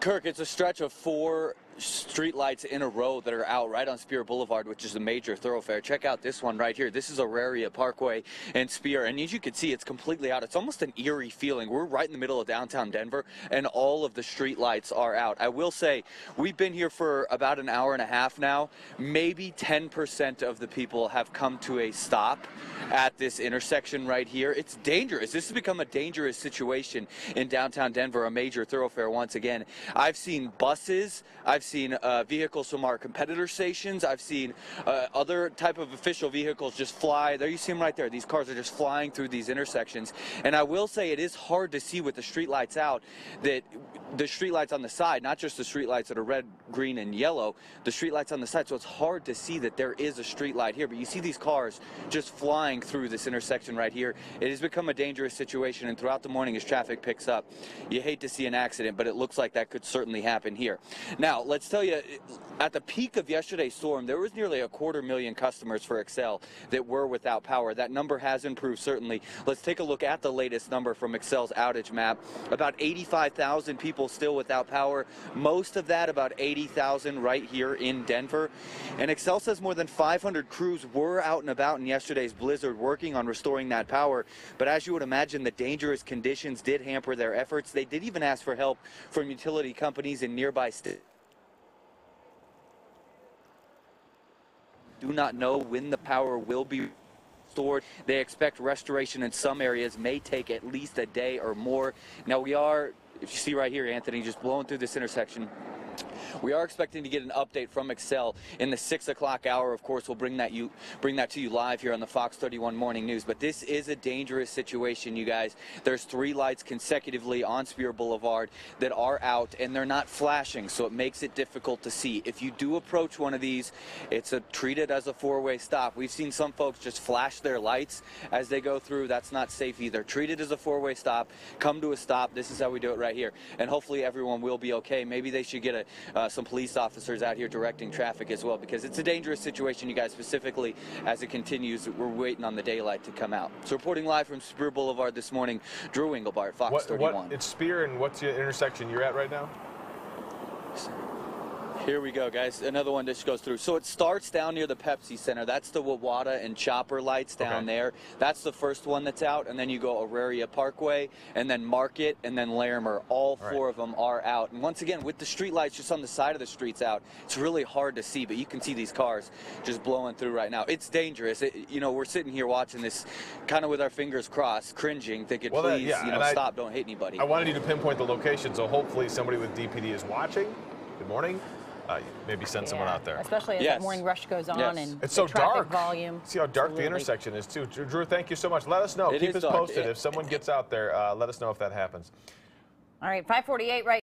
Kirk, it's a stretch of 4 street lights in a row that are out right on Spear Boulevard, which is a major thoroughfare. Check out this one right here. This is Auraria Parkway and Spear, and as you can see, it's completely out. It's almost an eerie feeling. We're right in the middle of downtown Denver, and all of the street lights are out. I will say, we've been here for about an hour and a half now. Maybe 10% of the people have come to a stop at this intersection right here. It's dangerous. This has become a dangerous situation in downtown Denver, a major thoroughfare once again. I've seen buses, I've seen vehicles from our competitor stations, I've seen other type of official vehicles just fly. There you see them right there. These cars are just flying through these intersections. And I will say it is hard to see with the street lights out, that the street lights on the side, not just the street lights that are red, green, and yellow, the street lights on the side, so it's hard to see that there is a street light here. But you see these cars just flying through this intersection right here. It has become a dangerous situation, and throughout the morning as traffic picks up, you hate to see an accident, but it looks like that could certainly happen here. Now, let's tell you, at the peak of yesterday's storm, there was nearly 250,000 customers for Xcel that were without power. That number has improved, certainly. Let's take a look at the latest number from Xcel's outage map. About 85,000 people still without power. Most of that, about 80,000, right here in Denver. And Xcel says more than 500 crews were out and about in yesterday's blizzard working on restoring that power. But as you would imagine, the dangerous conditions did hamper their efforts. They did even ask for help from utility companies in nearby states. Do not know when the power will be restored. They expect restoration in some areas may take at least a day or more. Now we are, if you see right here, Anthony, just blowing through this intersection, we are expecting to get an update from Xcel in the 6 o'clock hour. Of course, we'll bring that to you live here on the Fox 31 Morning News. But this is a dangerous situation, you guys. There's 3 lights consecutively on Spear Boulevard that are out, and they're not flashing, so it makes it difficult to see. If you do approach one of these, it's treated as a 4-way stop. We've seen some folks just flash their lights as they go through. That's not safe either. Treat it as a 4-way stop. Come to a stop. This is how we do it right here. And hopefully everyone will be okay. Maybe they should get some police officers out here directing traffic as well, because it's a dangerous situation, you guys, specifically as it continues. We're waiting on the daylight to come out. So reporting live from Spear Boulevard this morning, Drew Engelbart, Fox 31. It's Spear, and what's the intersection you're at right now? Here we go, guys. Another one just goes through. So it starts down near the Pepsi Center. That's the Wawada and Chopper lights down there. That's the first one that's out. And then you go Auraria Parkway, and then Market, and then Larimer. All 4 of them are out. And once again, with the street lights just on the side of the streets out, it's really hard to see, but you can see these cars just blowing through right now. It's dangerous. You know, we're sitting here watching this kind of with our fingers crossed, cringing, thinking, please, stop, don't hit anybody. I wanted you to pinpoint the location, so hopefully somebody with DPD is watching. Good morning. Maybe send someone out there. Especially as that morning rush goes on and it's so traffic dark. Volume. See how dark the intersection is, too. Drew, thank you so much. Let us know. Keep us posted. If someone gets out there, let us know if that happens. All right, 5:48 right